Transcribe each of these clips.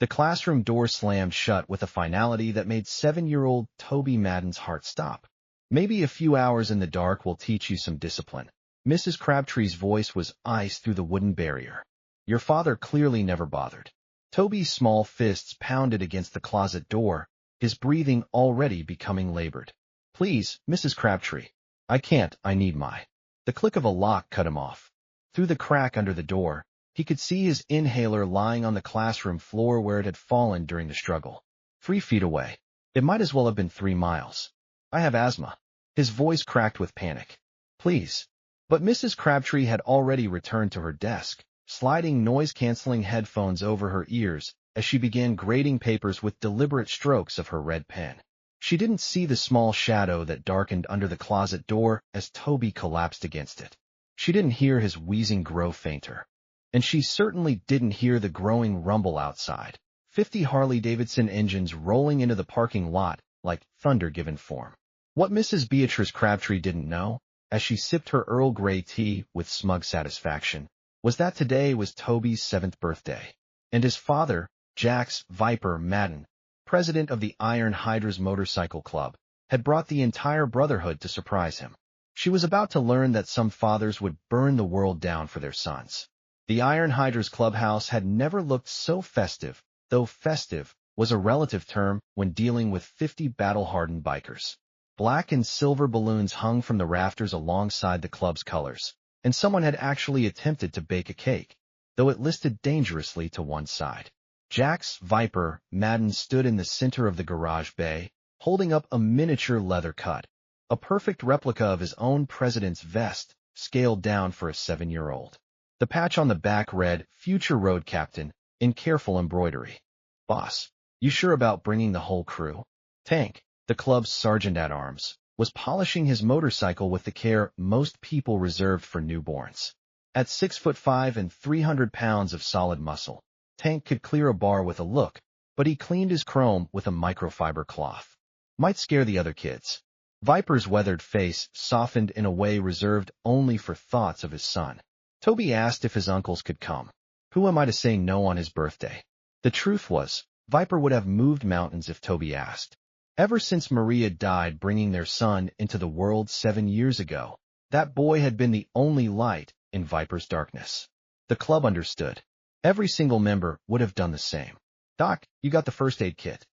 The classroom door slammed shut with a finality that made 7-year-old Toby Madden's heart stop. Maybe a few hours in the dark will teach you some discipline. Mrs. Crabtree's voice was ice through the wooden barrier. Your father clearly never bothered. Toby's small fists pounded against the closet door, his breathing already becoming labored. Please, Mrs. Crabtree. I can't, I need my... The click of a lock cut him off. Through the crack under the door, he could see his inhaler lying on the classroom floor where it had fallen during the struggle. 3 feet away. It might as well have been 3 miles. I have asthma. His voice cracked with panic. Please. But Mrs. Crabtree had already returned to her desk, sliding noise-canceling headphones over her ears as she began grading papers with deliberate strokes of her red pen. She didn't see the small shadow that darkened under the closet door as Toby collapsed against it. She didn't hear his wheezing grow fainter. And she certainly didn't hear the growing rumble outside. 50 Harley-Davidson engines rolling into the parking lot like thunder given form. What Mrs. Beatrice Crabtree didn't know, as she sipped her Earl Grey tea with smug satisfaction, was that today was Toby's 7th birthday. And his father, Jax Viper Madden, president of the Iron Hydra's Motorcycle Club, had brought the entire brotherhood to surprise him. She was about to learn that some fathers would burn the world down for their sons. The Iron Hydra's clubhouse had never looked so festive, though festive was a relative term when dealing with 50 battle-hardened bikers. Black and silver balloons hung from the rafters alongside the club's colors, and someone had actually attempted to bake a cake, though it listed dangerously to one side. Jax Viper Madden stood in the center of the garage bay, holding up a miniature leather cut, a perfect replica of his own president's vest, scaled down for a 7-year-old. The patch on the back read, Future Road Captain, in careful embroidery. Boss, you sure about bringing the whole crew? Tank, the club's sergeant-at-arms, was polishing his motorcycle with the care most people reserved for newborns. At 6'5" and 300 pounds of solid muscle, Tank could clear a bar with a look, but he cleaned his chrome with a microfiber cloth. Might scare the other kids. Viper's weathered face softened in a way reserved only for thoughts of his son. Toby asked if his uncles could come. Who am I to say no on his birthday? The truth was, Viper would have moved mountains if Toby asked. Ever since Maria died bringing their son into the world 7 years ago, that boy had been the only light in Viper's darkness. The club understood. Every single member would have done the same. Doc, you got the first aid kit?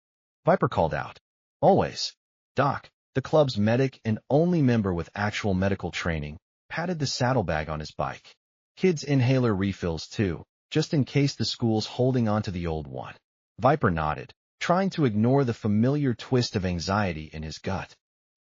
Viper called out. Always. Doc, the club's medic and only member with actual medical training, patted the saddlebag on his bike. Kids' inhaler refills too, just in case the school's holding onto the old one. Viper nodded, trying to ignore the familiar twist of anxiety in his gut.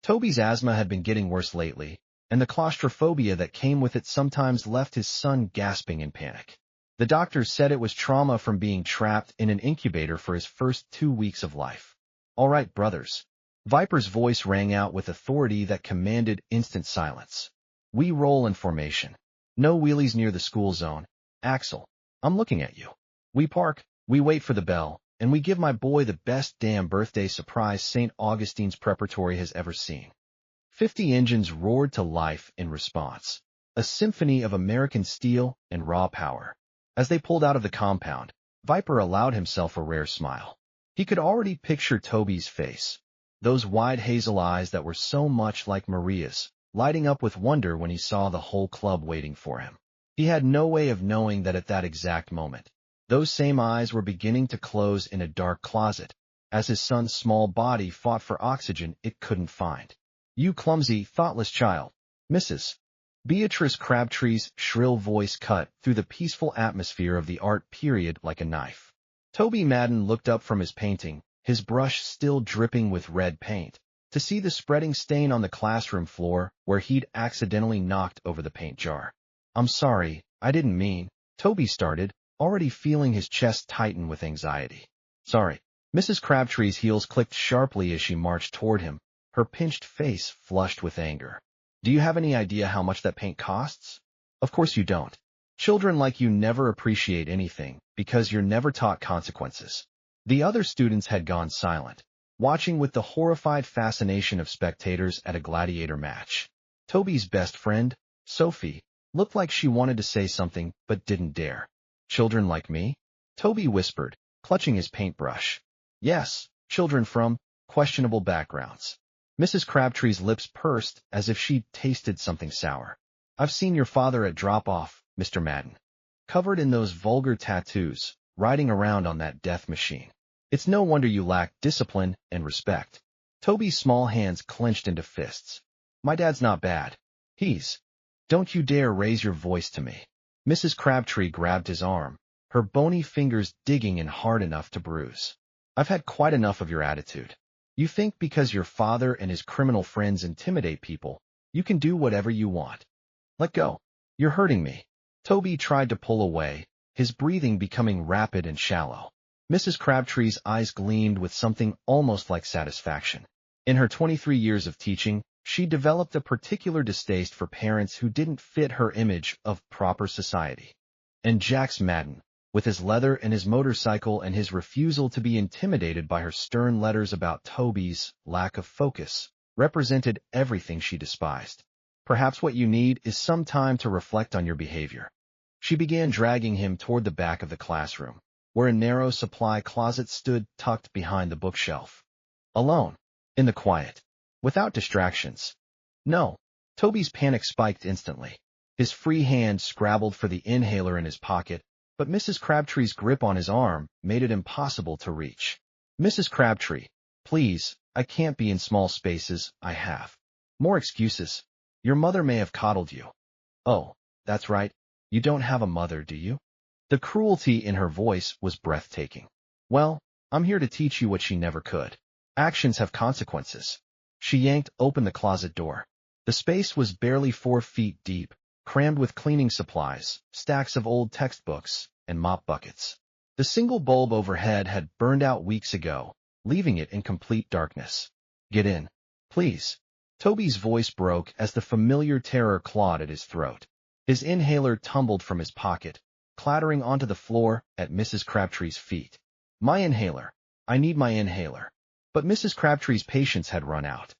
Toby's asthma had been getting worse lately, and the claustrophobia that came with it sometimes left his son gasping in panic. The doctors said it was trauma from being trapped in an incubator for his first 2 weeks of life. All right, brothers. Viper's voice rang out with authority that commanded instant silence. We roll in formation. No wheelies near the school zone. Axel, I'm looking at you. We park, we wait for the bell, and we give my boy the best damn birthday surprise St. Augustine's Preparatory has ever seen. 50 engines roared to life in response, a symphony of American steel and raw power. As they pulled out of the compound, Viper allowed himself a rare smile. He could already picture Toby's face, those wide hazel eyes that were so much like Maria's, lighting up with wonder when he saw the whole club waiting for him. He had no way of knowing that at that exact moment, those same eyes were beginning to close in a dark closet, as his son's small body fought for oxygen it couldn't find. You clumsy, thoughtless child. Mrs. Beatrice Crabtree's shrill voice cut through the peaceful atmosphere of the art period like a knife. Toby Madden looked up from his painting, his brush still dripping with red paint, to see the spreading stain on the classroom floor where he'd accidentally knocked over the paint jar. I'm sorry, I didn't mean, Toby started, already feeling his chest tighten with anxiety. Sorry. Mrs. Crabtree's heels clicked sharply as she marched toward him, her pinched face flushed with anger. Do you have any idea how much that paint costs? Of course you don't. Children like you never appreciate anything because you're never taught consequences. The other students had gone silent, watching with the horrified fascination of spectators at a gladiator match. Toby's best friend, Sophie, looked like she wanted to say something but didn't dare. Children like me? Toby whispered, clutching his paintbrush. Yes, children from questionable backgrounds. Mrs. Crabtree's lips pursed as if she'd tasted something sour. I've seen your father at drop-off, Mr. Madden. Covered in those vulgar tattoos, riding around on that death machine. It's no wonder you lack discipline and respect. Toby's small hands clenched into fists. My dad's not bad. He's... Don't you dare raise your voice to me. Mrs. Crabtree grabbed his arm, her bony fingers digging in hard enough to bruise. I've had quite enough of your attitude. You think because your father and his criminal friends intimidate people, you can do whatever you want. Let go. You're hurting me. Toby tried to pull away, his breathing becoming rapid and shallow. Mrs. Crabtree's eyes gleamed with something almost like satisfaction. In her 23 years of teaching, she developed a particular distaste for parents who didn't fit her image of proper society. And Jax Madden, with his leather and his motorcycle and his refusal to be intimidated by her stern letters about Toby's lack of focus, represented everything she despised. Perhaps what you need is some time to reflect on your behavior. She began dragging him toward the back of the classroom, where a narrow supply closet stood tucked behind the bookshelf. Alone, in the quiet, without distractions. No. Toby's panic spiked instantly. His free hand scrabbled for the inhaler in his pocket, but Mrs. Crabtree's grip on his arm made it impossible to reach. Mrs. Crabtree, please, I can't be in small spaces, I have. More excuses. Your mother may have coddled you. Oh, that's right. You don't have a mother, do you? The cruelty in her voice was breathtaking. Well, I'm here to teach you what she never could. Actions have consequences. She yanked open the closet door. The space was barely 4 feet deep, crammed with cleaning supplies, stacks of old textbooks, and mop buckets. The single bulb overhead had burned out weeks ago, leaving it in complete darkness. Get in, please. Toby's voice broke as the familiar terror clawed at his throat. His inhaler tumbled from his pocket, clattering onto the floor at Mrs. Crabtree's feet. My inhaler. I need my inhaler. But Mrs. Crabtree's patience had run out.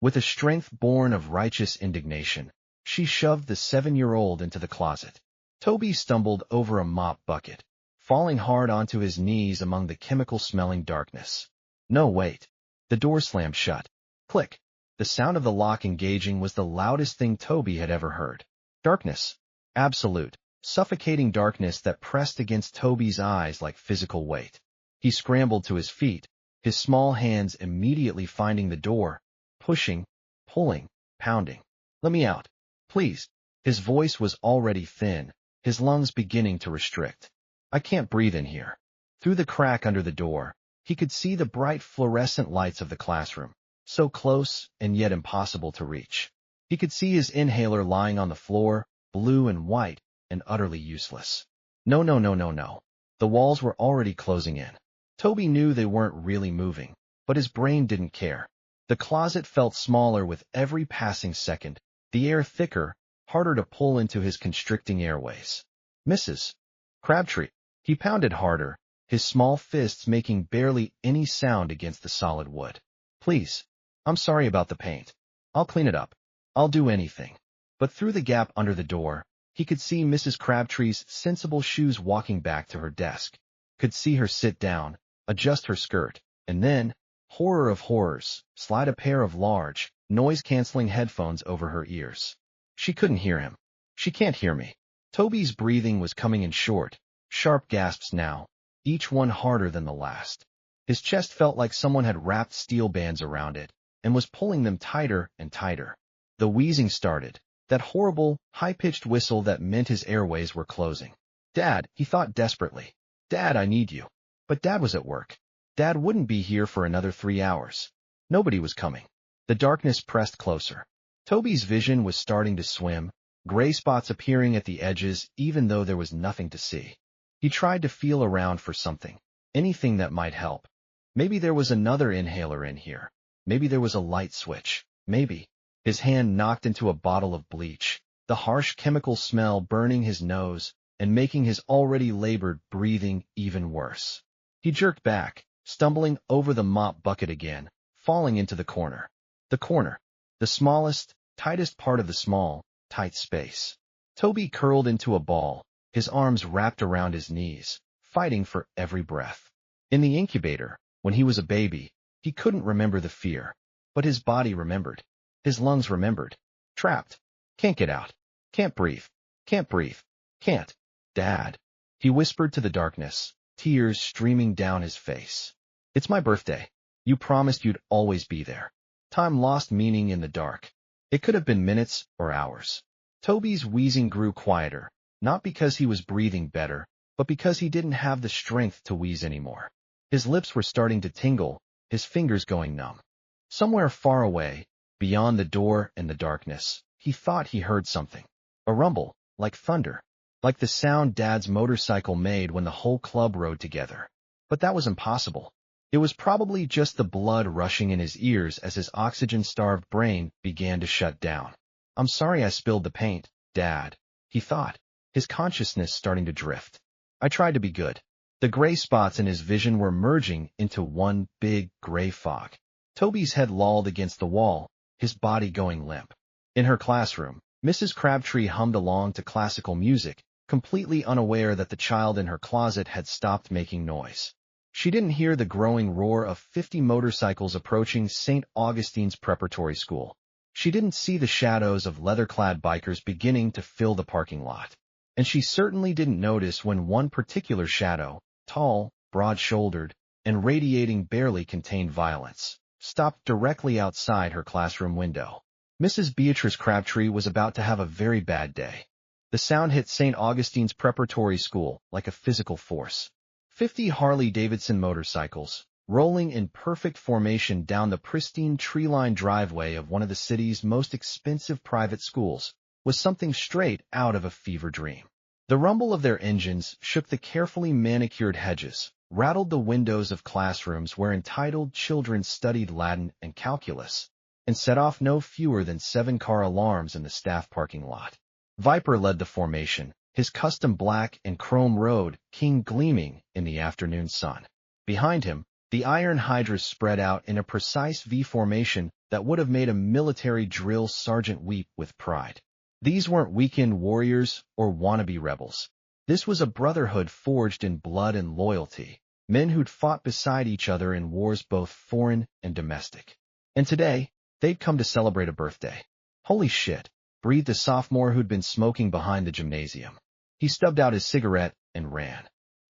With a strength born of righteous indignation, she shoved the 7-year-old into the closet. Toby stumbled over a mop bucket, falling hard onto his knees among the chemical-smelling darkness. No, wait. The door slammed shut. Click. The sound of the lock engaging was the loudest thing Toby had ever heard. Darkness. Absolute, suffocating darkness that pressed against Toby's eyes like physical weight. He scrambled to his feet, his small hands immediately finding the door, pushing, pulling, pounding. Let me out. Please. His voice was already thin, his lungs beginning to restrict. I can't breathe in here. Through the crack under the door, he could see the bright fluorescent lights of the classroom, so close and yet impossible to reach. He could see his inhaler lying on the floor, blue and white, and utterly useless. No, no, no, no, no. The walls were already closing in. Toby knew they weren't really moving, but his brain didn't care. The closet felt smaller with every passing second, the air thicker, harder to pull into his constricting airways. Mrs. Crabtree. He pounded harder, his small fists making barely any sound against the solid wood. Please. I'm sorry about the paint. I'll clean it up. I'll do anything. But through the gap under the door, he could see Mrs. Crabtree's sensible shoes walking back to her desk, could see her sit down, adjust her skirt, and then, horror of horrors, slide a pair of large, noise-canceling headphones over her ears. She couldn't hear him. She can't hear me. Toby's breathing was coming in short, sharp gasps now, each one harder than the last. His chest felt like someone had wrapped steel bands around it, and was pulling them tighter and tighter. The wheezing started, that horrible, high-pitched whistle that meant his airways were closing. Dad, he thought desperately. Dad, I need you. But Dad was at work. Dad wouldn't be here for another 3 hours. Nobody was coming. The darkness pressed closer. Toby's vision was starting to swim, gray spots appearing at the edges even though there was nothing to see. He tried to feel around for something, anything that might help. Maybe there was another inhaler in here. Maybe there was a light switch. Maybe. His hand knocked into a bottle of bleach, the harsh chemical smell burning his nose and making his already labored breathing even worse. He jerked back, stumbling over the mop bucket again, falling into the corner. The corner. The smallest, tightest part of the small, tight space. Toby curled into a ball, his arms wrapped around his knees, fighting for every breath. In the incubator, when he was a baby, he couldn't remember the fear. But his body remembered. His lungs remembered. Trapped. Can't get out. Can't breathe. Can't breathe. Can't. Dad. He whispered to the darkness, tears streaming down his face. It's my birthday. You promised you'd always be there. Time lost meaning in the dark. It could have been minutes or hours. Toby's wheezing grew quieter, not because he was breathing better, but because he didn't have the strength to wheeze anymore. His lips were starting to tingle, his fingers going numb. Somewhere far away, beyond the door and the darkness, he thought he heard something. A rumble, like thunder, like the sound Dad's motorcycle made when the whole club rode together. But that was impossible. It was probably just the blood rushing in his ears as his oxygen-starved brain began to shut down. I'm sorry I spilled the paint, Dad, he thought, his consciousness starting to drift. I tried to be good. The gray spots in his vision were merging into one big gray fog. Toby's head lolled against the wall, his body going limp. In her classroom, Mrs. Crabtree hummed along to classical music, completely unaware that the child in her closet had stopped making noise. She didn't hear the growing roar of 50 motorcycles approaching St. Augustine's preparatory school. She didn't see the shadows of leather-clad bikers beginning to fill the parking lot. And she certainly didn't notice when one particular shadow, tall, broad-shouldered, and radiating barely contained violence, stopped directly outside her classroom window. Mrs. Beatrice Crabtree was about to have a very bad day. The sound hit St. Augustine's preparatory school like a physical force. 50 Harley-Davidson motorcycles, rolling in perfect formation down the pristine tree-lined driveway of one of the city's most expensive private schools, was something straight out of a fever dream. The rumble of their engines shook the carefully manicured hedges, rattled the windows of classrooms where entitled children studied Latin and calculus, and set off no fewer than 7 car alarms in the staff parking lot. Viper led the formation, his custom black and chrome road king gleaming in the afternoon sun. Behind him, the iron hydras spread out in a precise V formation that would have made a military drill sergeant weep with pride. These weren't weekend warriors or wannabe rebels. This was a brotherhood forged in blood and loyalty, men who'd fought beside each other in wars both foreign and domestic. And today, they'd come to celebrate a birthday. Holy shit, breathed a sophomore who'd been smoking behind the gymnasium. He stubbed out his cigarette and ran.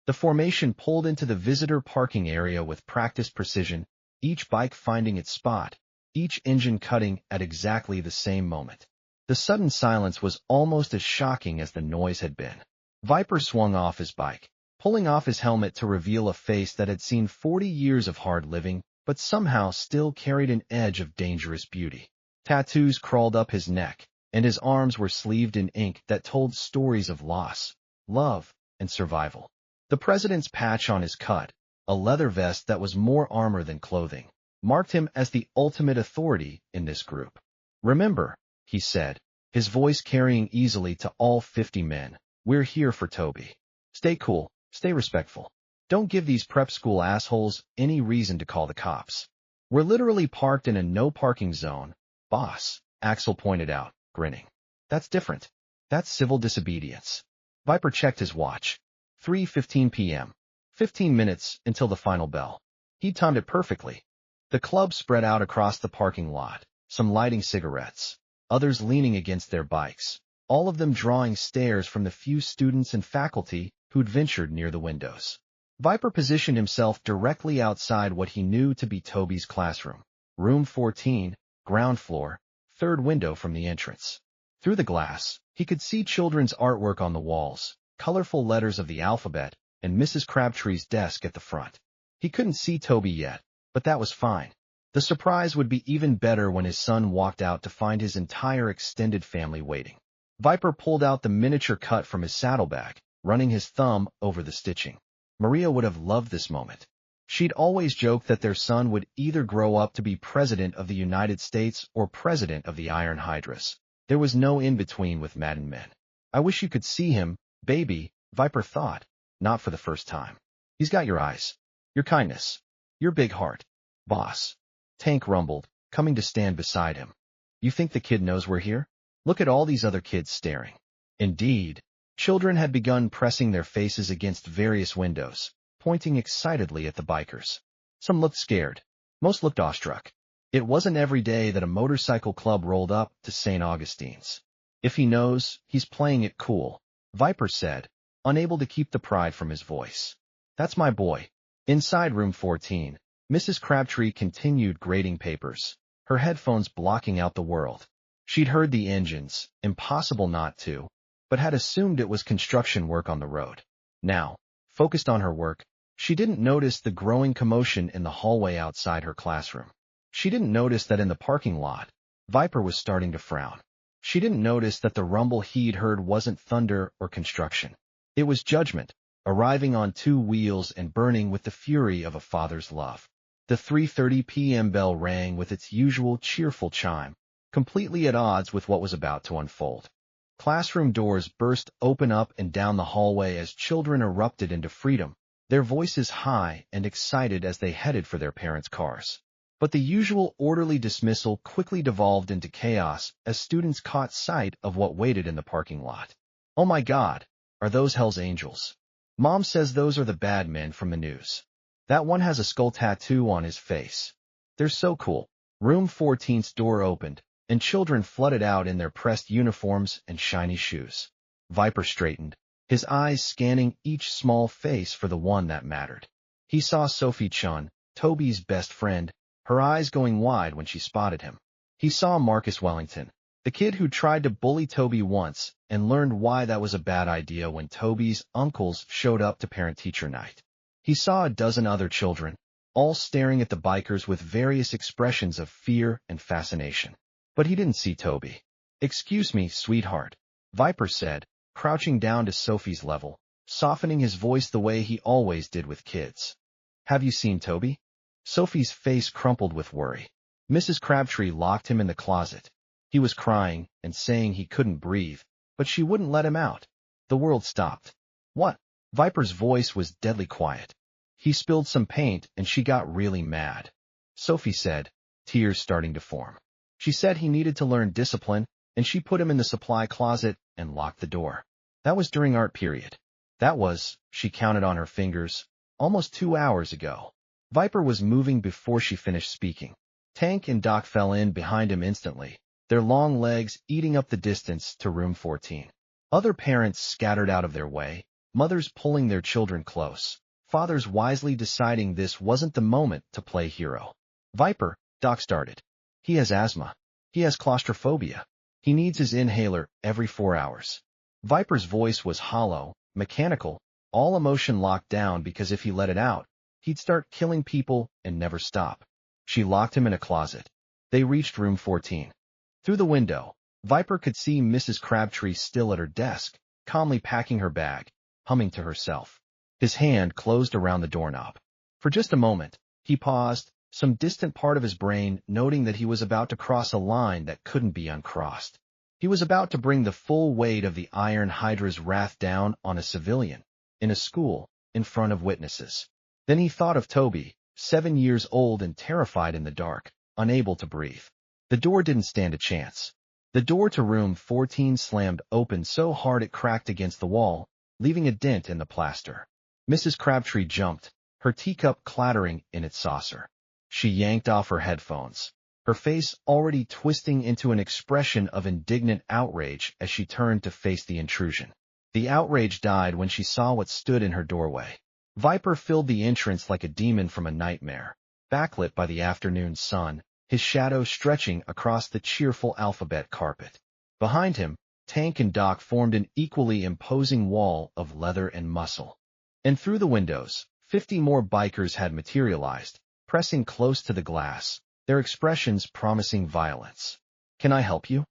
The formation pulled into the visitor parking area with practiced precision, each bike finding its spot, each engine cutting at exactly the same moment. The sudden silence was almost as shocking as the noise had been. Viper swung off his bike, pulling off his helmet to reveal a face that had seen 40 years of hard living, but somehow still carried an edge of dangerous beauty. Tattoos crawled up his neck, and his arms were sleeved in ink that told stories of loss, love, and survival. The president's patch on his cut, a leather vest that was more armor than clothing, marked him as the ultimate authority in this group. Remember, he said, his voice carrying easily to all 50 men, we're here for Toby. Stay cool, stay respectful. Don't give these prep school assholes any reason to call the cops. We're literally parked in a no-parking zone, boss, Axel pointed out, grinning. That's different. That's civil disobedience. Viper checked his watch. 3:15 p.m. 15 minutes until the final bell. He timed it perfectly. The club spread out across the parking lot, some lighting cigarettes, others leaning against their bikes, all of them drawing stares from the few students and faculty who'd ventured near the windows. Viper positioned himself directly outside what he knew to be Toby's classroom. Room 14, ground floor, third window from the entrance. Through the glass, he could see children's artwork on the walls, colorful letters of the alphabet, and Mrs. Crabtree's desk at the front. He couldn't see Toby yet, but that was fine. The surprise would be even better when his son walked out to find his entire extended family waiting. Viper pulled out the miniature cut from his saddlebag, running his thumb over the stitching. Maria would have loved this moment. She'd always joked that their son would either grow up to be president of the United States or president of the Iron Hydras. There was no in-between with Madden men. I wish you could see him, baby, Viper thought, not for the first time. He's got your eyes, your kindness, your big heart. Boss. Tank rumbled, coming to stand beside him. You think the kid knows we're here? Look at all these other kids staring. Indeed, children had begun pressing their faces against various windows, pointing excitedly at the bikers. Some looked scared. Most looked awestruck. It wasn't every day that a motorcycle club rolled up to St. Augustine's. If he knows, he's playing it cool, Viper said, unable to keep the pride from his voice. That's my boy. Inside room 14, Mrs. Crabtree continued grading papers, her headphones blocking out the world. She'd heard the engines, impossible not to, but had assumed it was construction work on the road. Now, focused on her work, she didn't notice the growing commotion in the hallway outside her classroom. She didn't notice that in the parking lot, Viper was starting to frown. She didn't notice that the rumble he'd heard wasn't thunder or construction. It was judgment, arriving on two wheels and burning with the fury of a father's love. The 3:30 p.m. bell rang with its usual cheerful chime, completely at odds with what was about to unfold. Classroom doors burst open up and down the hallway as children erupted into freedom, their voices high and excited as they headed for their parents' cars. But the usual orderly dismissal quickly devolved into chaos as students caught sight of what waited in the parking lot. Oh my God, are those Hell's Angels? Mom says those are the bad men from the news. That one has a skull tattoo on his face. They're so cool. Room 14's door opened, and children flooded out in their pressed uniforms and shiny shoes. Viper straightened, his eyes scanning each small face for the one that mattered. He saw Sophie Chun, Toby's best friend, her eyes going wide when she spotted him. He saw Marcus Wellington, the kid who tried to bully Toby once and learned why that was a bad idea when Toby's uncles showed up to parent-teacher night. He saw a dozen other children, all staring at the bikers with various expressions of fear and fascination. But he didn't see Toby. "Excuse me, sweetheart," Viper said, crouching down to Sophie's level, softening his voice the way he always did with kids. "Have you seen Toby?" Sophie's face crumpled with worry. Mrs. Crabtree locked him in the closet. He was crying and saying he couldn't breathe, but she wouldn't let him out. The world stopped. "What?" Viper's voice was deadly quiet. "He spilled some paint and she got really mad," Sophie said, tears starting to form. "She said he needed to learn discipline, and she put him in the supply closet and locked the door. That was during art period. That was," she counted on her fingers, "almost 2 hours ago." Viper was moving before she finished speaking. Tank and Doc fell in behind him instantly, their long legs eating up the distance to room 14. Other parents scattered out of their way, mothers pulling their children close, fathers wisely deciding this wasn't the moment to play hero. "Viper," Doc started. "He has asthma. He has claustrophobia. He needs his inhaler every 4 hours." Viper's voice was hollow, mechanical, all emotion locked down because if he let it out, he'd start killing people and never stop. She locked him in a closet. They reached room 14. Through the window, Viper could see Mrs. Crabtree still at her desk, calmly packing her bag, humming to herself. His hand closed around the doorknob. For just a moment, he paused, some distant part of his brain noting that he was about to cross a line that couldn't be uncrossed. He was about to bring the full weight of the Iron Hydra's wrath down on a civilian, in a school, in front of witnesses. Then he thought of Toby, 7 years old and terrified in the dark, unable to breathe. The door didn't stand a chance. The door to room 14 slammed open so hard it cracked against the wall, leaving a dent in the plaster. Mrs. Crabtree jumped, her teacup clattering in its saucer. She yanked off her headphones, her face already twisting into an expression of indignant outrage as she turned to face the intrusion. The outrage died when she saw what stood in her doorway. Viper filled the entrance like a demon from a nightmare, backlit by the afternoon sun, his shadow stretching across the cheerful alphabet carpet. Behind him, Tank and Doc formed an equally imposing wall of leather and muscle. And through the windows, 50 more bikers had materialized, pressing close to the glass, their expressions promising violence. "Can I help you?"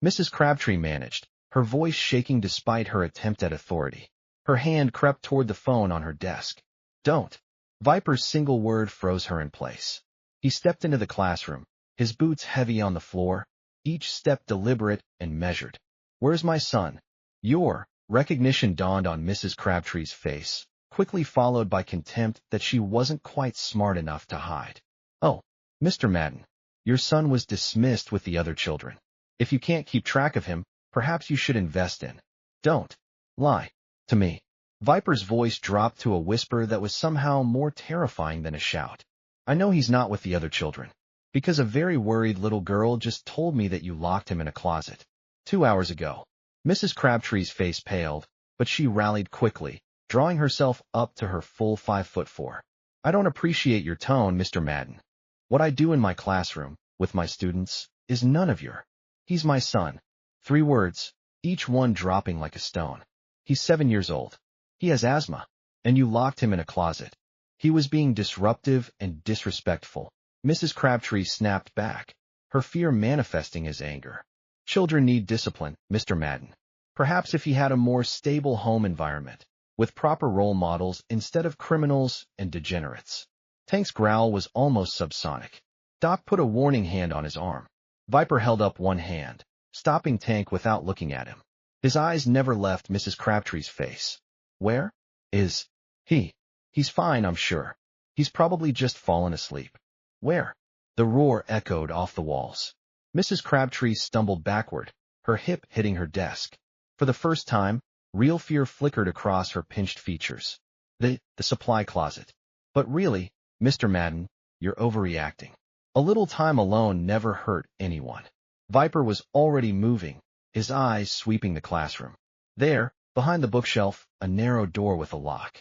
Mrs. Crabtree managed, her voice shaking despite her attempt at authority. Her hand crept toward the phone on her desk. "Don't." Viper's single word froze her in place. He stepped into the classroom, his boots heavy on the floor, each step deliberate and measured. "Where's my son?" Recognition dawned on Mrs. Crabtree's face, quickly followed by contempt that she wasn't quite smart enough to hide. "Oh, Mr. Madden, your son was dismissed with the other children. If you can't keep track of him, perhaps you should invest in." "Don't lie to me." Viper's voice dropped to a whisper that was somehow more terrifying than a shout. I know he's not with the other children, because a very worried little girl just told me that you locked him in a closet 2 hours ago. Mrs. Crabtree's face paled, but she rallied quickly, drawing herself up to her full 5'4". I don't appreciate your tone, Mr. Madden. What I do in my classroom, with my students, is none of your. He's my son. 3 words, each one dropping like a stone. He's 7 years old. He has asthma, and you locked him in a closet. He was being disruptive and disrespectful. Mrs. Crabtree snapped back, her fear manifesting as anger. Children need discipline, Mr. Madden. Perhaps if he had a more stable home environment, with proper role models instead of criminals and degenerates. Tank's growl was almost subsonic. Doc put a warning hand on his arm. Viper held up one hand, stopping Tank without looking at him. His eyes never left Mrs. Crabtree's face. Where is he? He's fine, I'm sure. He's probably just fallen asleep. Where? The roar echoed off the walls. Mrs. Crabtree stumbled backward, her hip hitting her desk. For the first time, real fear flickered across her pinched features. The supply closet. But really, Mr. Madden, you're overreacting. A little time alone never hurt anyone. Viper was already moving, his eyes sweeping the classroom. There, behind the bookshelf, a narrow door with a lock.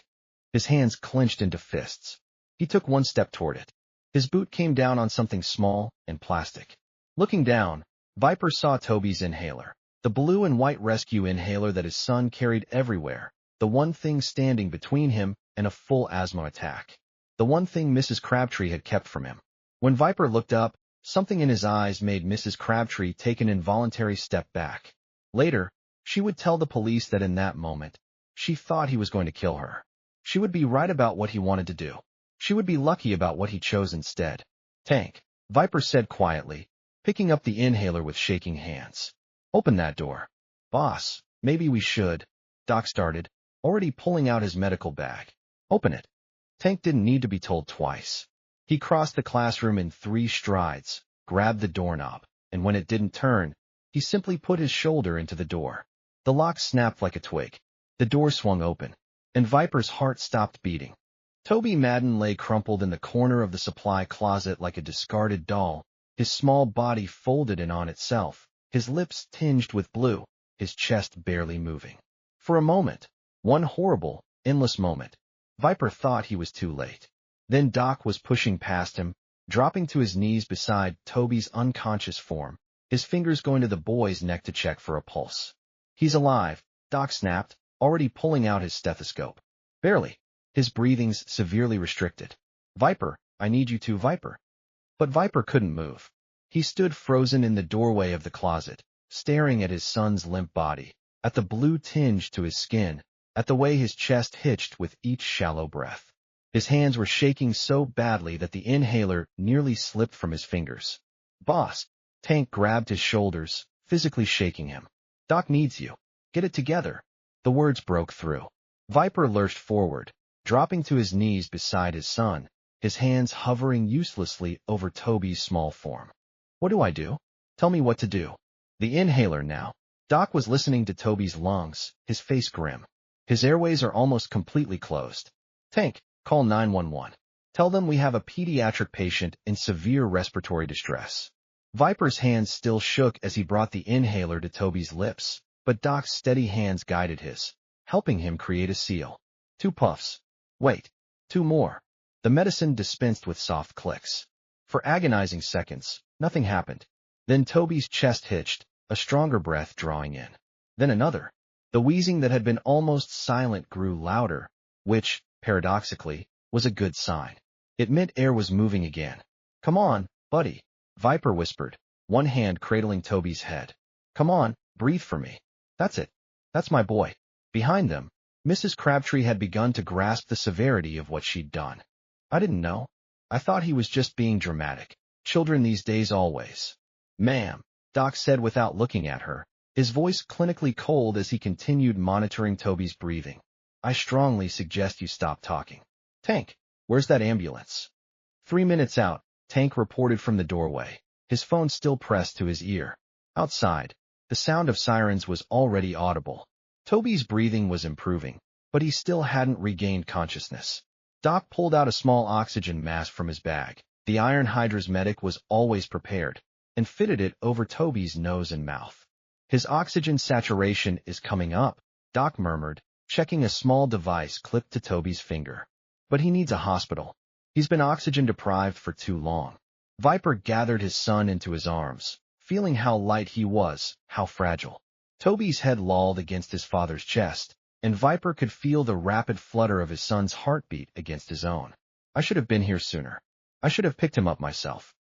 His hands clenched into fists. He took one step toward it. His boot came down on something small and plastic. Looking down, Viper saw Toby's inhaler, the blue and white rescue inhaler that his son carried everywhere, the one thing standing between him and a full asthma attack, the one thing Mrs. Crabtree had kept from him. When Viper looked up, something in his eyes made Mrs. Crabtree take an involuntary step back. Later, she would tell the police that in that moment, she thought he was going to kill her. She would be right about what he wanted to do. She would be lucky about what he chose instead. Tank, Viper said quietly, picking up the inhaler with shaking hands. Open that door. Boss, maybe we should. Doc started, already pulling out his medical bag. Open it. Tank didn't need to be told twice. He crossed the classroom in 3 strides, grabbed the doorknob, and when it didn't turn, he simply put his shoulder into the door. The lock snapped like a twig. The door swung open, and Viper's heart stopped beating. Toby Madden lay crumpled in the corner of the supply closet like a discarded doll, his small body folded in on itself, his lips tinged with blue, his chest barely moving. For a moment, one horrible, endless moment, Viper thought he was too late. Then Doc was pushing past him, dropping to his knees beside Toby's unconscious form, his fingers going to the boy's neck to check for a pulse. He's alive, Doc snapped, already pulling out his stethoscope. Barely. His breathing's severely restricted. Viper, I need you to, Viper. But Viper couldn't move. He stood frozen in the doorway of the closet, staring at his son's limp body, at the blue tinge to his skin, at the way his chest hitched with each shallow breath. His hands were shaking so badly that the inhaler nearly slipped from his fingers. Boss, Tank grabbed his shoulders, physically shaking him. Doc needs you. Get it together. The words broke through. Viper lurched forward, dropping to his knees beside his son, his hands hovering uselessly over Toby's small form. What do I do? Tell me what to do. The inhaler now. Doc was listening to Toby's lungs, his face grim. His airways are almost completely closed. Tank, call 911. Tell them we have a pediatric patient in severe respiratory distress. Viper's hands still shook as he brought the inhaler to Toby's lips, but Doc's steady hands guided his, helping him create a seal. 2 puffs. Wait. 2 more. The medicine dispensed with soft clicks. For agonizing seconds, nothing happened. Then Toby's chest hitched, a stronger breath drawing in. Then another. The wheezing that had been almost silent grew louder, which, paradoxically, was a good sign. It meant air was moving again. Come on, buddy, Viper whispered, one hand cradling Toby's head. Come on, breathe for me. That's it. That's my boy. Behind them, Mrs. Crabtree had begun to grasp the severity of what she'd done. I didn't know. I thought he was just being dramatic. Children these days always. Ma'am, Doc said without looking at her, his voice clinically cold as he continued monitoring Toby's breathing. I strongly suggest you stop talking. Tank, where's that ambulance? 3 minutes out, Tank reported from the doorway, his phone still pressed to his ear. Outside, the sound of sirens was already audible. Toby's breathing was improving, but he still hadn't regained consciousness. Doc pulled out a small oxygen mask from his bag. The Iron Hydra's medic was always prepared, and fitted it over Toby's nose and mouth. His oxygen saturation is coming up, Doc murmured, checking a small device clipped to Toby's finger. But he needs a hospital. He's been oxygen deprived for too long. Viper gathered his son into his arms, feeling how light he was, how fragile. Toby's head lolled against his father's chest, and Viper could feel the rapid flutter of his son's heartbeat against his own. I should have been here sooner. I should have picked him up myself.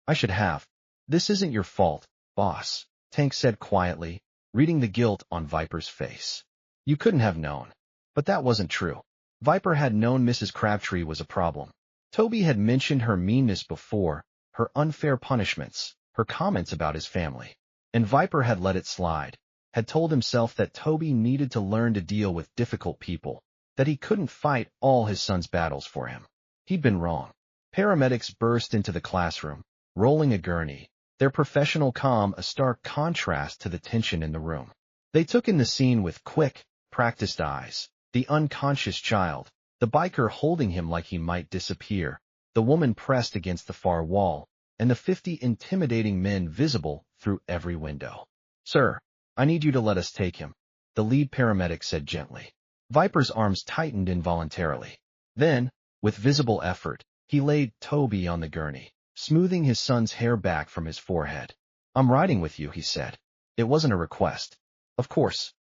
I should have. This isn't your fault, boss, Tank said quietly, reading the guilt on Viper's face. You couldn't have known. But that wasn't true. Viper had known Mrs. Crabtree was a problem. Toby had mentioned her meanness before, her unfair punishments, her comments about his family. And Viper had let it slide, had told himself that Toby needed to learn to deal with difficult people, that he couldn't fight all his son's battles for him. He'd been wrong. Paramedics burst into the classroom, rolling a gurney, their professional calm a stark contrast to the tension in the room. They took in the scene with quick, practiced eyes. The unconscious child, the biker holding him like he might disappear, the woman pressed against the far wall, and the 50 intimidating men visible through every window. Sir, I need you to let us take him, the lead paramedic said gently. Viper's arms tightened involuntarily. Then, with visible effort, he laid Toby on the gurney, smoothing his son's hair back from his forehead. I'm riding with you, he said. It wasn't a request. Of course.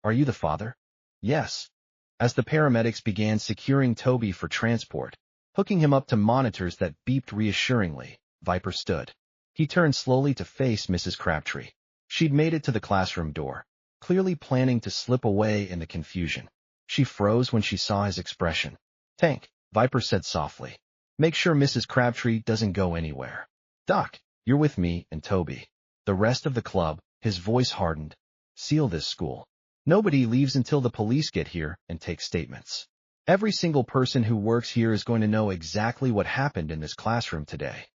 Are you the father? Yes. As the paramedics began securing Toby for transport, hooking him up to monitors that beeped reassuringly, Viper stood. He turned slowly to face Mrs. Crabtree. She'd made it to the classroom door, clearly planning to slip away in the confusion. She froze when she saw his expression. Tank, Viper said softly. Make sure Mrs. Crabtree doesn't go anywhere. Doc, you're with me and Toby. The rest of the club, his voice hardened. Seal this school. Nobody leaves until the police get here and take statements. Every single person who works here is going to know exactly what happened in this classroom today.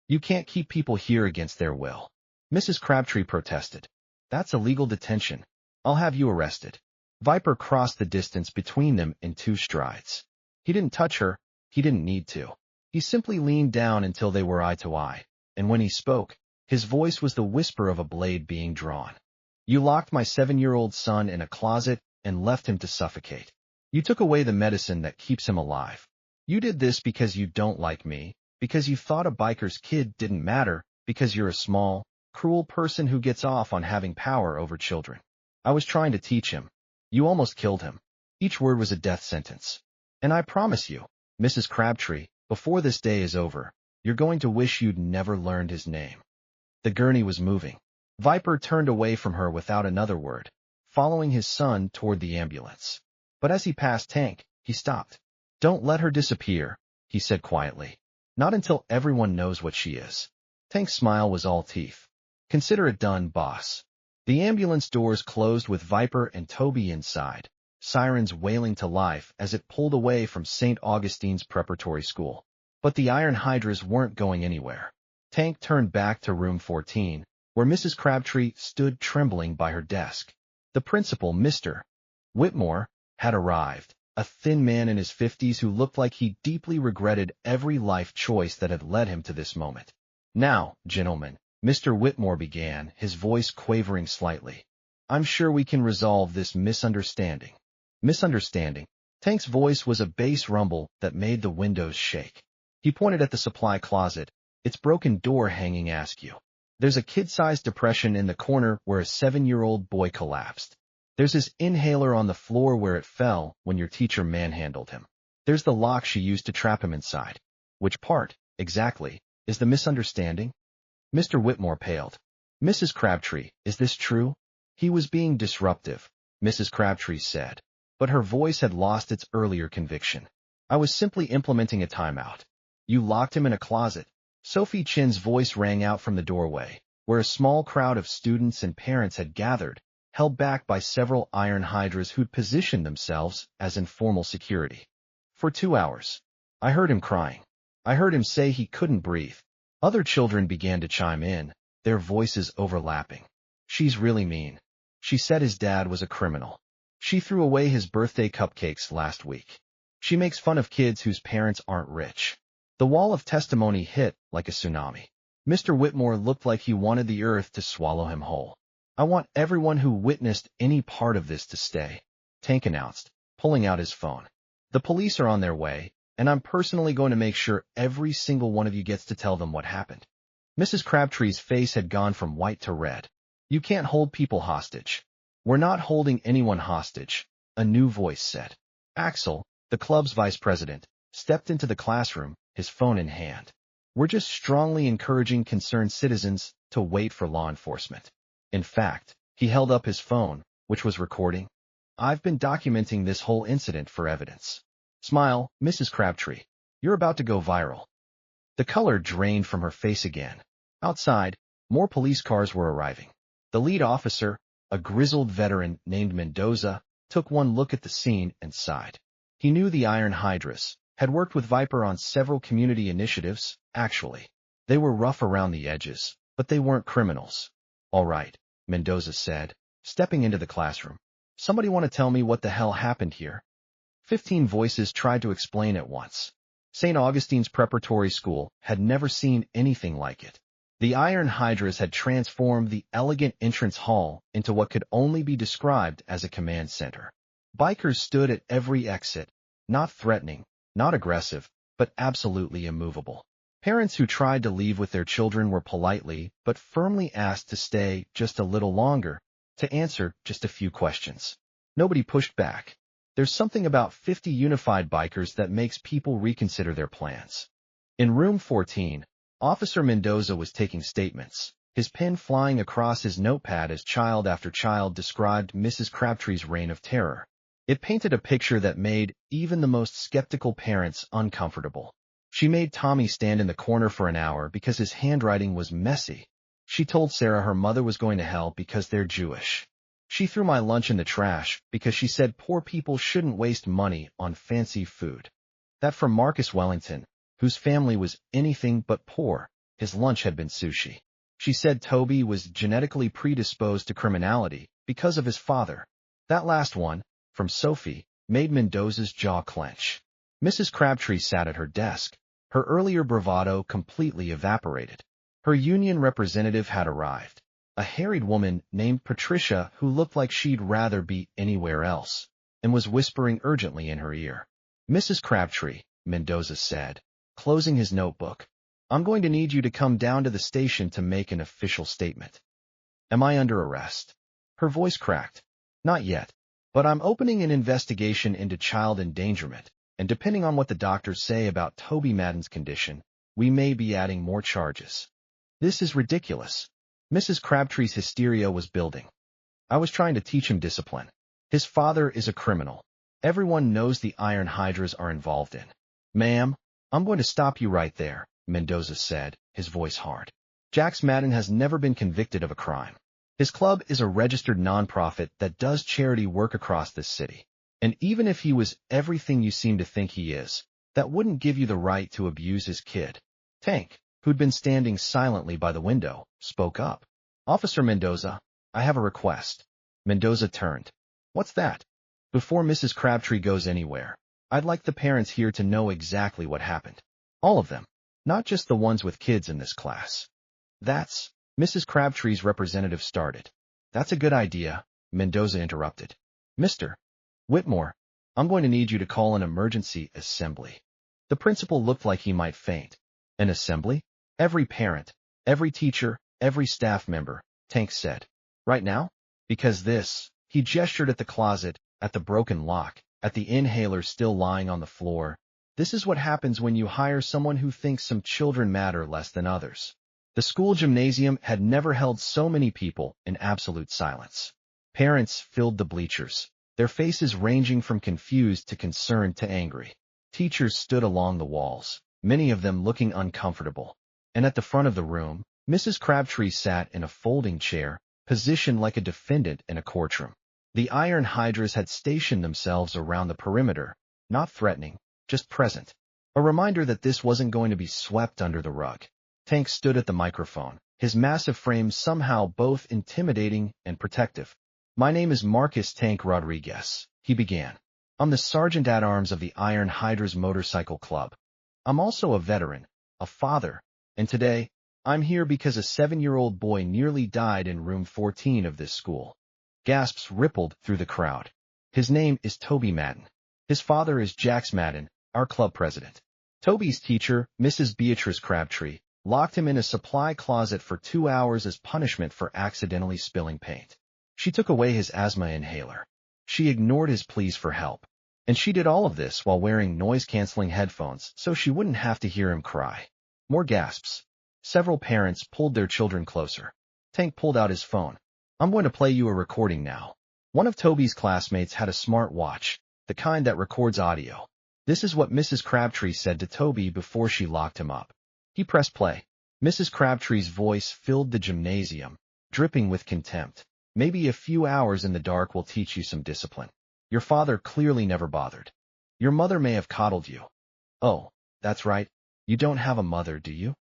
You can't keep people here against their will. Mrs. Crabtree protested. That's illegal detention. I'll have you arrested. Viper crossed the distance between them in 2 strides. He didn't touch her. He didn't need to. He simply leaned down until they were eye to eye, and when he spoke, his voice was the whisper of a blade being drawn. You locked my 7-year-old son in a closet and left him to suffocate. You took away the medicine that keeps him alive. You did this because you don't like me, because you thought a biker's kid didn't matter, because you're a small, cruel person who gets off on having power over children. I was trying to teach him. You almost killed him. Each word was a death sentence. And I promise you, Mrs. Crabtree, before this day is over, you're going to wish you'd never learned his name. The gurney was moving. Viper turned away from her without another word, following his son toward the ambulance. But as he passed Tank, he stopped. Don't let her disappear, he said quietly. Not until everyone knows what she is. Tank's smile was all teeth. Consider it done, boss. The ambulance doors closed with Viper and Toby inside, sirens wailing to life as it pulled away from St. Augustine's preparatory school. But the Iron Hydras weren't going anywhere. Tank turned back to room 14, where Mrs. Crabtree stood trembling by her desk. The principal, Mr. Whitmore, had arrived, a thin man in his 50s who looked like he deeply regretted every life choice that had led him to this moment. Now, gentlemen, Mr. Whitmore began, his voice quavering slightly. I'm sure we can resolve this misunderstanding. Misunderstanding? Tank's voice was a bass rumble that made the windows shake. He pointed at the supply closet, its broken door hanging askew. There's a kid-sized depression in the corner where a 7-year-old boy collapsed. There's his inhaler on the floor where it fell when your teacher manhandled him. There's the lock she used to trap him inside. Which part, exactly, is the misunderstanding? Mr. Whitmore paled. Mrs. Crabtree, is this true? He was being disruptive, Mrs. Crabtree said, but her voice had lost its earlier conviction. I was simply implementing a timeout. You locked him in a closet. Sophie Chin's voice rang out from the doorway, where a small crowd of students and parents had gathered, held back by several Iron Hydras who'd positioned themselves as informal security. For 2 hours. I heard him crying. I heard him say he couldn't breathe. Other children began to chime in, their voices overlapping. She's really mean. She said his dad was a criminal. She threw away his birthday cupcakes last week. She makes fun of kids whose parents aren't rich. The wall of testimony hit like a tsunami. Mr. Whitmore looked like he wanted the earth to swallow him whole. I want everyone who witnessed any part of this to stay, Tank announced, pulling out his phone. The police are on their way, and I'm personally going to make sure every single one of you gets to tell them what happened. Mrs. Crabtree's face had gone from white to red. You can't hold people hostage. We're not holding anyone hostage, a new voice said. Axel, the club's vice president, stepped into the classroom, his phone in hand. We're just strongly encouraging concerned citizens to wait for law enforcement. In fact, he held up his phone, which was recording. I've been documenting this whole incident for evidence. Smile, Mrs. Crabtree. You're about to go viral. The color drained from her face again. Outside, more police cars were arriving. The lead officer, a grizzled veteran named Mendoza, took one look at the scene and sighed. He knew the Iron Hydras, had worked with Viper on several community initiatives, actually. They were rough around the edges, but they weren't criminals. All right, Mendoza said, stepping into the classroom. Somebody want to tell me what the hell happened here? 15 voices tried to explain at once. St. Augustine's Preparatory School had never seen anything like it. The Iron Hydras had transformed the elegant entrance hall into what could only be described as a command center. Bikers stood at every exit, not threatening, not aggressive, but absolutely immovable. Parents who tried to leave with their children were politely but firmly asked to stay just a little longer, to answer just a few questions. Nobody pushed back. There's something about 50 unified bikers that makes people reconsider their plans. In room 14, Officer Mendoza was taking statements, his pen flying across his notepad as child after child described Mrs. Crabtree's reign of terror. It painted a picture that made even the most skeptical parents uncomfortable. She made Tommy stand in the corner for an hour because his handwriting was messy. She told Sarah her mother was going to hell because they're Jewish. She threw my lunch in the trash because she said poor people shouldn't waste money on fancy food. That from Marcus Wellington, whose family was anything but poor, his lunch had been sushi. She said Toby was genetically predisposed to criminality because of his father. That last one, from Sophie, made Mendoza's jaw clench. Mrs. Crabtree sat at her desk. Her earlier bravado completely evaporated. Her union representative had arrived, a harried woman named Patricia who looked like she'd rather be anywhere else, and was whispering urgently in her ear. Mrs. Crabtree, Mendoza said, closing his notebook, I'm going to need you to come down to the station to make an official statement. Am I under arrest? Her voice cracked. Not yet, but I'm opening an investigation into child endangerment, and depending on what the doctors say about Toby Madden's condition, we may be adding more charges. This is ridiculous. Mrs. Crabtree's hysteria was building. I was trying to teach him discipline. His father is a criminal. Everyone knows the Iron Hydras are involved in. Ma'am, I'm going to stop you right there, Mendoza said, his voice hard. Jax Madden has never been convicted of a crime. His club is a registered nonprofit that does charity work across this city. And even if he was everything you seem to think he is, that wouldn't give you the right to abuse his kid. Tank, who'd been standing silently by the window, spoke up. Officer Mendoza, I have a request. Mendoza turned. What's that? Before Mrs. Crabtree goes anywhere, I'd like the parents here to know exactly what happened. All of them, not just the ones with kids in this class. That's, Mrs. Crabtree's representative started. That's a good idea, Mendoza interrupted. Mr. Whitmore, I'm going to need you to call an emergency assembly. The principal looked like he might faint. An assembly? Every parent, every teacher, every staff member, Tank said. Right now? Because this, he gestured at the closet, at the broken lock, at the inhaler still lying on the floor. This is what happens when you hire someone who thinks some children matter less than others. The school gymnasium had never held so many people in absolute silence. Parents filled the bleachers, their faces ranging from confused to concerned to angry. Teachers stood along the walls, many of them looking uncomfortable. And at the front of the room, Mrs. Crabtree sat in a folding chair, positioned like a defendant in a courtroom. The Iron Hydras had stationed themselves around the perimeter, not threatening, just present. A reminder that this wasn't going to be swept under the rug. Tank stood at the microphone, his massive frame somehow both intimidating and protective. My name is Marcus Tank Rodriguez, he began. I'm the sergeant-at-arms of the Iron Hydra's Motorcycle Club. I'm also a veteran, a father, and today, I'm here because a 7-year-old boy nearly died in room 14 of this school. Gasps rippled through the crowd. His name is Toby Madden. His father is Jax Madden, our club president. Toby's teacher, Mrs. Beatrice Crabtree, locked him in a supply closet for 2 hours as punishment for accidentally spilling paint. She took away his asthma inhaler. She ignored his pleas for help. And she did all of this while wearing noise-canceling headphones so she wouldn't have to hear him cry. More gasps. Several parents pulled their children closer. Tank pulled out his phone. I'm going to play you a recording now. One of Toby's classmates had a smart watch, the kind that records audio. This is what Mrs. Crabtree said to Toby before she locked him up. He pressed play. Mrs. Crabtree's voice filled the gymnasium, dripping with contempt. Maybe a few hours in the dark will teach you some discipline. Your father clearly never bothered. Your mother may have coddled you. Oh, that's right. You don't have a mother, do you?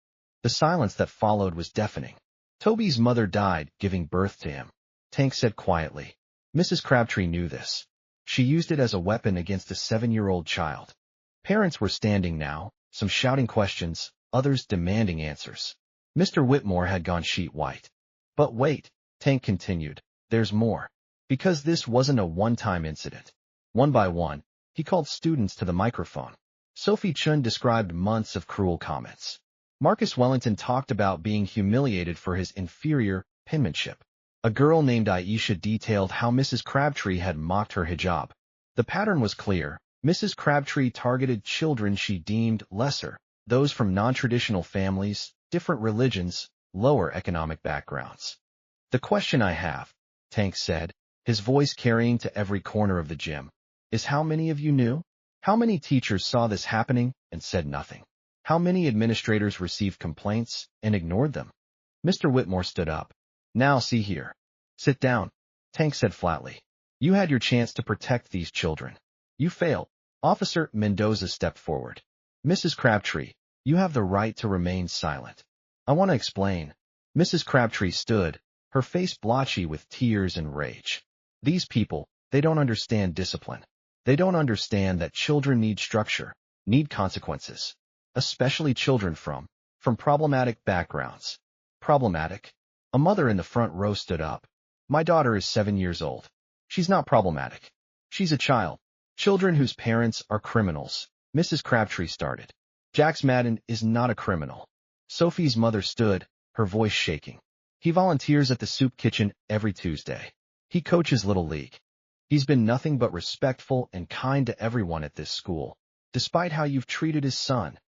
The silence that followed was deafening. Toby's mother died, giving birth to him. Tank said quietly. Mrs. Crabtree knew this. She used it as a weapon against a 7-year-old child. Parents were standing now, some shouting questions, others demanding answers. Mr. Whitmore had gone sheet white. But wait, Tank continued, there's more. Because this wasn't a one-time incident. One by one, he called students to the microphone. Sophie Chun described months of cruel comments. Marcus Wellington talked about being humiliated for his inferior penmanship. A girl named Aisha detailed how Mrs. Crabtree had mocked her hijab. The pattern was clear. Mrs. Crabtree targeted children she deemed lesser, those from non-traditional families, different religions, lower economic backgrounds. The question I have, Tank said, his voice carrying to every corner of the gym, is how many of you knew? How many teachers saw this happening and said nothing? How many administrators received complaints and ignored them? Mr. Whitmore stood up. Now see here. Sit down, Tank said flatly. You had your chance to protect these children. You failed. Officer Mendoza stepped forward. Mrs. Crabtree, you have the right to remain silent. I want to explain. Mrs. Crabtree stood, her face blotchy with tears and rage. These people, they don't understand discipline. They don't understand that children need structure, need consequences. Especially children from problematic backgrounds. Problematic? A mother in the front row stood up. My daughter is 7 years old. She's not problematic. She's a child. Children whose parents are criminals. Mrs. Crabtree started. Jax Madden is not a criminal. Sophie's mother stood, her voice shaking. He volunteers at the soup kitchen every Tuesday. He coaches Little League. He's been nothing but respectful and kind to everyone at this school, despite how you've treated his son.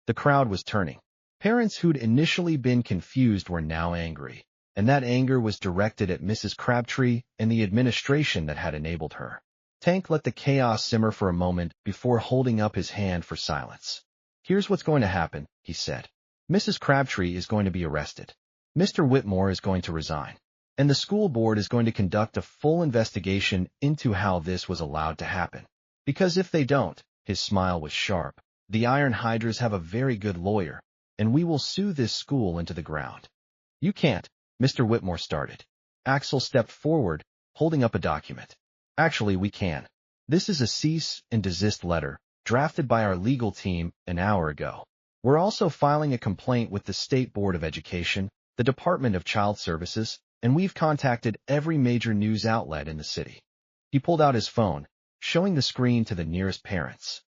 The crowd was turning. Parents who'd initially been confused were now angry, and that anger was directed at Mrs. Crabtree and the administration that had enabled her. Tank let the chaos simmer for a moment before holding up his hand for silence. Here's what's going to happen, he said. Mrs. Crabtree is going to be arrested. Mr. Whitmore is going to resign. And the school board is going to conduct a full investigation into how this was allowed to happen. Because if they don't, his smile was sharp, the Iron Hydras have a very good lawyer, and we will sue this school into the ground. You can't, Mr. Whitmore started. Axel stepped forward, holding up a document. Actually, we can. This is a cease and desist letter, drafted by our legal team an hour ago. We're also filing a complaint with the State Board of Education, the Department of Child Services, and we've contacted every major news outlet in the city. He pulled out his phone, showing the screen to the nearest parents.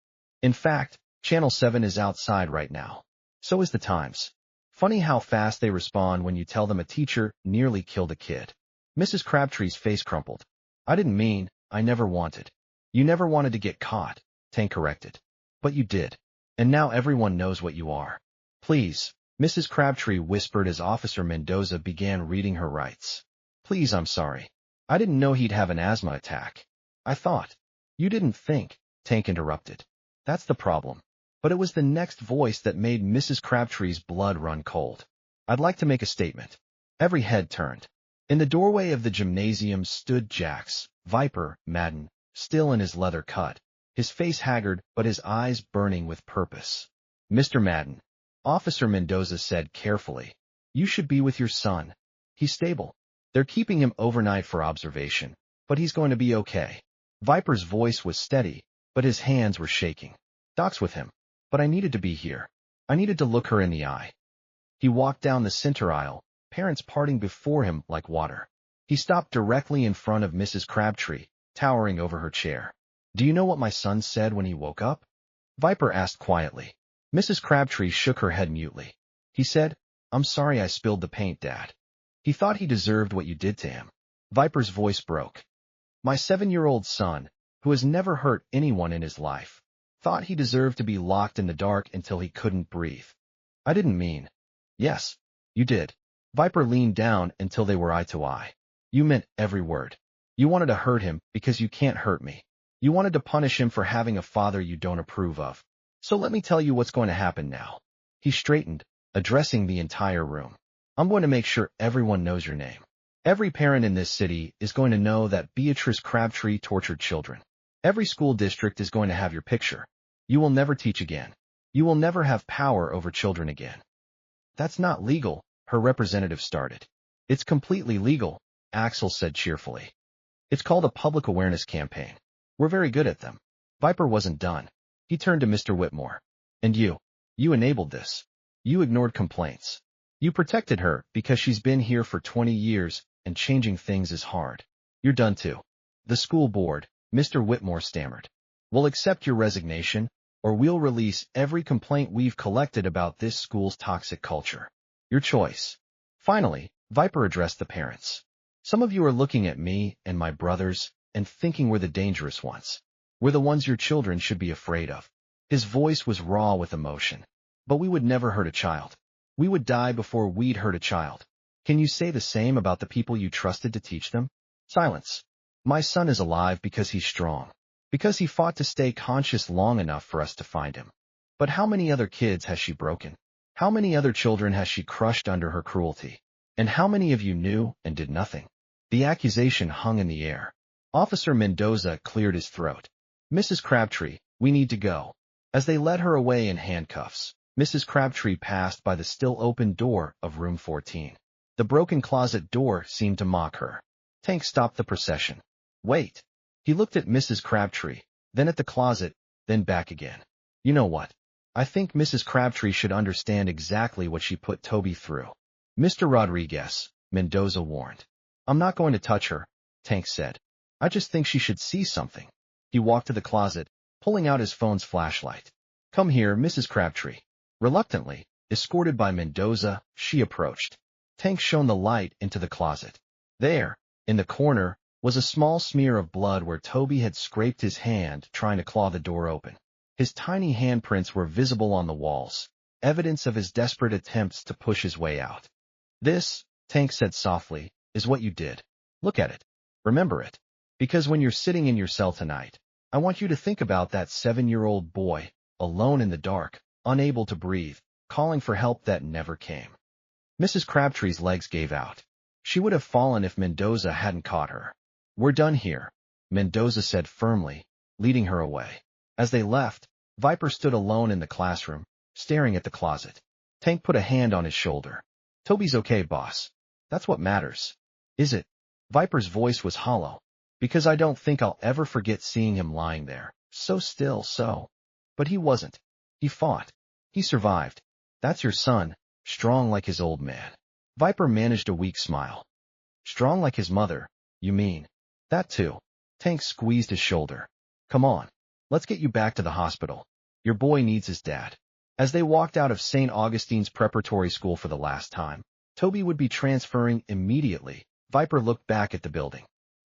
In fact, Channel 7 is outside right now. So is the Times. Funny how fast they respond when you tell them a teacher nearly killed a kid. Mrs. Crabtree's face crumpled. I didn't mean, I never wanted. You never wanted to get caught, Tank corrected. But you did. And now everyone knows what you are. Please, Mrs. Crabtree whispered as Officer Mendoza began reading her rights. Please, I'm sorry. I didn't know he'd have an asthma attack. I thought. You didn't think, Tank interrupted. That's the problem. But it was the next voice that made Mrs. Crabtree's blood run cold. I'd like to make a statement. Every head turned. In the doorway of the gymnasium stood Jax, Viper, Madden, still in his leather cut, his face haggard but his eyes burning with purpose. Mr. Madden, Officer Mendoza said carefully, you should be with your son. He's stable. They're keeping him overnight for observation, But he's going to be okay. Viper's voice was steady, but his hands were shaking. Doc's with him. But I needed to be here. I needed to look her in the eye. He walked down the center aisle, parents parting before him like water. He stopped directly in front of Mrs. Crabtree, towering over her chair. Do you know what my son said when he woke up? Viper asked quietly. Mrs. Crabtree shook her head mutely. He said, I'm sorry I spilled the paint, Dad. He thought he deserved what you did to him. Viper's voice broke. My 7-year-old son, who has never hurt anyone in his life, thought he deserved to be locked in the dark until he couldn't breathe. I didn't mean. Yes, you did. Viper leaned down until they were eye to eye. You meant every word. You wanted to hurt him because you can't hurt me. You wanted to punish him for having a father you don't approve of. So let me tell you what's going to happen now. He straightened, addressing the entire room. I'm going to make sure everyone knows your name. Every parent in this city is going to know that Beatrice Crabtree tortured children. Every school district is going to have your picture. You will never teach again. You will never have power over children again. That's not legal, her representative started. It's completely legal, Axel said cheerfully. It's called a public awareness campaign. We're very good at them. Viper wasn't done. He turned to Mr. Whitmore. And you enabled this. You ignored complaints. You protected her because she's been here for 20 years and changing things is hard. You're done too. The school board, Mr. Whitmore stammered, will accept your resignation or we'll release every complaint we've collected about this school's toxic culture. Your choice. Finally, Viper addressed the parents. Some of you are looking at me and my brothers and thinking we're the dangerous ones. We're the ones your children should be afraid of. His voice was raw with emotion. But we would never hurt a child. We would die before we'd hurt a child. Can you say the same about the people you trusted to teach them? Silence. My son is alive because he's strong. Because he fought to stay conscious long enough for us to find him. But how many other kids has she broken? How many other children has she crushed under her cruelty? And how many of you knew and did nothing? The accusation hung in the air. Officer Mendoza cleared his throat. Mrs. Crabtree, we need to go. As they led her away in handcuffs, Mrs. Crabtree passed by the still open door of room 14. The broken closet door seemed to mock her. Tank stopped the procession. Wait. He looked at Mrs. Crabtree, then at the closet, then back again. You know what? I think Mrs. Crabtree should understand exactly what she put Toby through. Mr. Rodriguez, Mendoza warned. I'm not going to touch her, Tank said. I just think she should see something. He walked to the closet, pulling out his phone's flashlight. Come here, Mrs. Crabtree. Reluctantly, escorted by Mendoza, she approached. Tank shone the light into the closet. There, in the corner, was a small smear of blood where Toby had scraped his hand trying to claw the door open. His tiny handprints were visible on the walls, evidence of his desperate attempts to push his way out. This, Tank said softly, is what you did. Look at it. Remember it. Because when you're sitting in your cell tonight, I want you to think about that 7-year-old boy, alone in the dark, unable to breathe, calling for help that never came. Mrs. Crabtree's legs gave out. She would have fallen if Mendoza hadn't caught her. We're done here, Mendoza said firmly, leading her away. As they left, Viper stood alone in the classroom, staring at the closet. Tank put a hand on his shoulder. Toby's okay, boss. That's what matters. Is it? Viper's voice was hollow. Because I don't think I'll ever forget seeing him lying there, so still, so. But he wasn't. He fought. He survived. That's your son, strong like his old man. Viper managed a weak smile. Strong like his mother, you mean? That too. Tank squeezed his shoulder. Come on. Let's get you back to the hospital. Your boy needs his dad. As they walked out of St. Augustine's preparatory school for the last time, Toby would be transferring immediately. Viper looked back at the building.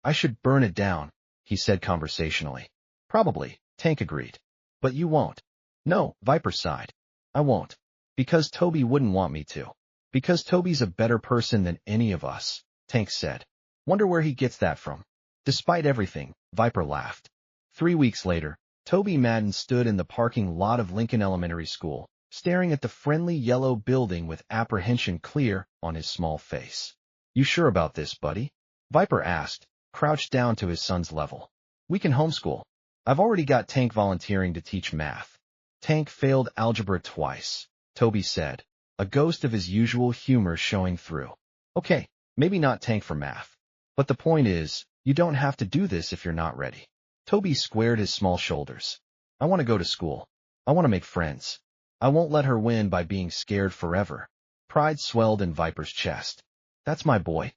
I should burn it down, he said conversationally. Probably, Tank agreed. But you won't. No, Viper sighed. I won't. Because Toby wouldn't want me to. Because Toby's a better person than any of us, Tank said. Wonder where he gets that from. Despite everything, Viper laughed. 3 weeks later, Toby Madden stood in the parking lot of Lincoln Elementary School, staring at the friendly yellow building with apprehension clear on his small face. You sure about this, buddy? Viper asked, crouched down to his son's level. We can homeschool. I've already got Tank volunteering to teach math. Tank failed algebra twice, Toby said, a ghost of his usual humor showing through. Okay, maybe not Tank for math. But the point is, You don't have to do this if you're not ready. Toby squared his small shoulders. I want to go to school. I want to make friends. I won't let her win by being scared forever. Pride swelled in Viper's chest. That's my boy.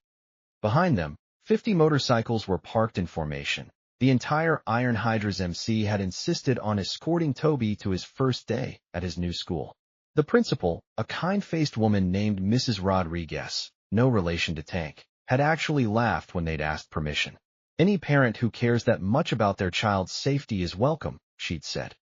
Behind them, 50 motorcycles were parked in formation. The entire Iron Hydra's MC had insisted on escorting Toby to his first day at his new school. The principal, a kind-faced woman named Mrs. Rodriguez, no relation to Tank, had actually laughed when they'd asked permission. Any parent who cares that much about their child's safety is welcome, she'd said,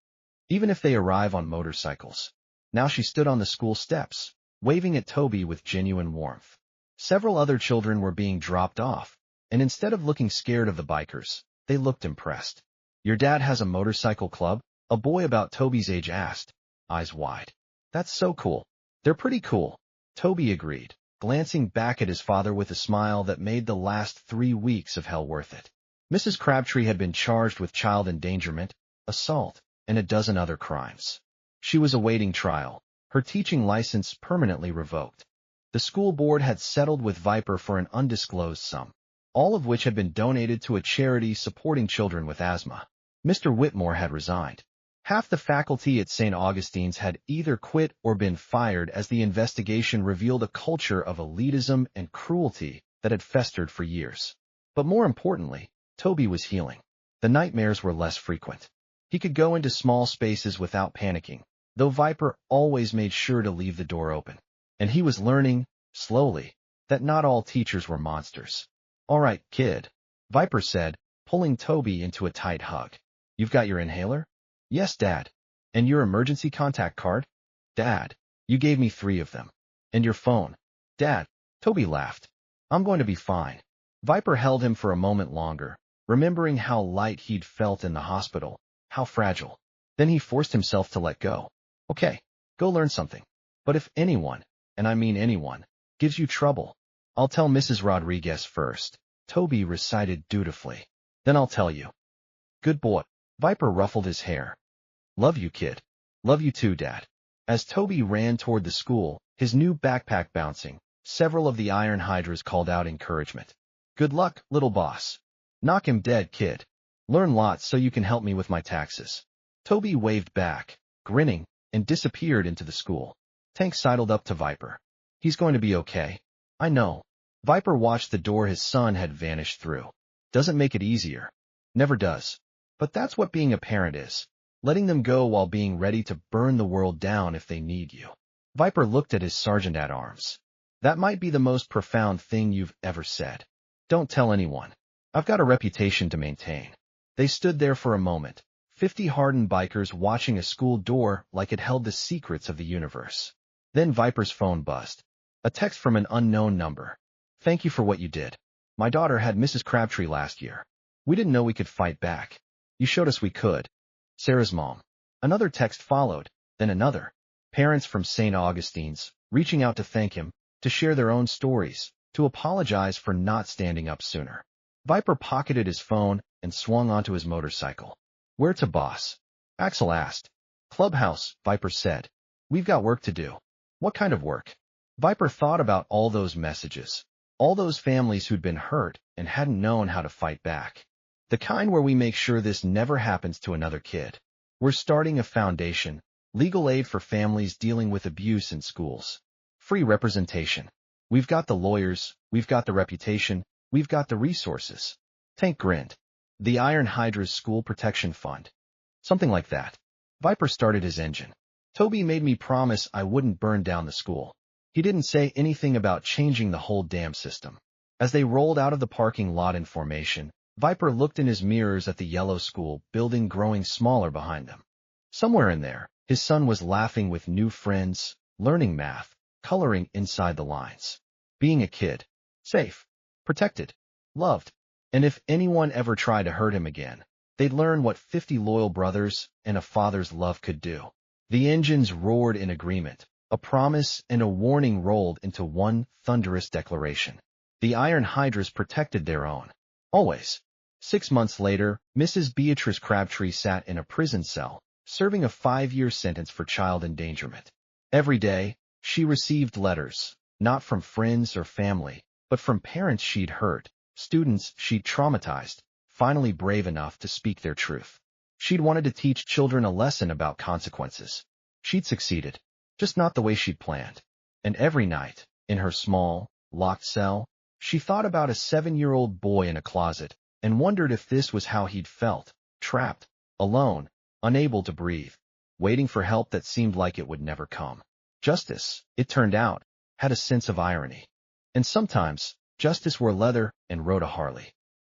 even if they arrive on motorcycles. Now she stood on the school steps, waving at Toby with genuine warmth. Several other children were being dropped off, and instead of looking scared of the bikers, they looked impressed. Your dad has a motorcycle club? A boy about Toby's age asked, eyes wide. That's so cool. They're pretty cool, Toby agreed, glancing back at his father with a smile that made the last 3 weeks of hell worth it. Mrs. Crabtree had been charged with child endangerment, assault, and a dozen other crimes. She was awaiting trial, her teaching license permanently revoked. The school board had settled with Viper for an undisclosed sum, all of which had been donated to a charity supporting children with asthma. Mr. Whitmore had resigned. Half the faculty at St. Augustine's had either quit or been fired as the investigation revealed a culture of elitism and cruelty that had festered for years. But more importantly, Toby was healing. The nightmares were less frequent. He could go into small spaces without panicking, though Viper always made sure to leave the door open. And he was learning, slowly, that not all teachers were monsters. All right, kid, Viper said, pulling Toby into a tight hug. You've got your inhaler? Yes, Dad. And your emergency contact card? Dad, you gave me 3 of them. And your phone? Dad, Toby laughed. I'm going to be fine. Viper held him for a moment longer, remembering how light he'd felt in the hospital, how fragile. Then he forced himself to let go. Okay, go learn something. But if anyone, and I mean anyone, gives you trouble, I'll tell Mrs. Rodriguez first, Toby recited dutifully. Then I'll tell you. Good boy. Viper ruffled his hair. Love you, kid. Love you too, Dad. As Toby ran toward the school, his new backpack bouncing, several of the Iron Hydras called out encouragement. Good luck, little boss. Knock him dead, kid. Learn lots so you can help me with my taxes. Toby waved back, grinning, and disappeared into the school. Tank sidled up to Viper. He's going to be okay. I know. Viper watched the door his son had vanished through. Doesn't make it easier. Never does. But that's what being a parent is. Letting them go while being ready to burn the world down if they need you. Viper looked at his sergeant-at-arms. That might be the most profound thing you've ever said. Don't tell anyone. I've got a reputation to maintain. They stood there for a moment, 50 hardened bikers watching a school door like it held the secrets of the universe. Then Viper's phone buzzed. A text from an unknown number. Thank you for what you did. My daughter had Mrs. Crabtree last year. We didn't know we could fight back. You showed us we could. Sarah's mom. Another text followed, then another. Parents from St. Augustine's, reaching out to thank him, to share their own stories, to apologize for not standing up sooner. Viper pocketed his phone and swung onto his motorcycle. Where to, boss? Axel asked. Clubhouse, Viper said. We've got work to do. What kind of work? Viper thought about all those messages, all those families who'd been hurt and hadn't known how to fight back. The kind where we make sure this never happens to another kid. We're starting a foundation, legal aid for families dealing with abuse in schools. Free representation. We've got the lawyers, we've got the reputation, we've got the resources. Tank grinned. The Iron Hydra's School Protection Fund. Something like that. Viper started his engine. Toby made me promise I wouldn't burn down the school. He didn't say anything about changing the whole damn system. As they rolled out of the parking lot in formation, Viper looked in his mirrors at the yellow school building growing smaller behind them. Somewhere in there, his son was laughing with new friends, learning math, coloring inside the lines. Being a kid. Safe. Protected. Loved. And if anyone ever tried to hurt him again, they'd learn what 50 loyal brothers and a father's love could do. The engines roared in agreement. A promise and a warning rolled into one thunderous declaration. The Iron Hydras protected their own. Always. 6 months later, Mrs. Beatrice Crabtree sat in a prison cell, serving a 5-year sentence for child endangerment. Every day, she received letters, not from friends or family, but from parents she'd hurt, Students she'd traumatized, finally brave enough to speak their truth. She'd wanted to teach children a lesson about consequences. She'd succeeded, just not the way she'd planned. And every night, in her small, locked cell, she thought about a 7-year-old boy in a closet and wondered if this was how he'd felt, trapped, alone, unable to breathe, waiting for help that seemed like it would never come. Justice, it turned out, had a sense of irony. And sometimes, justice wore leather and rode a Harley.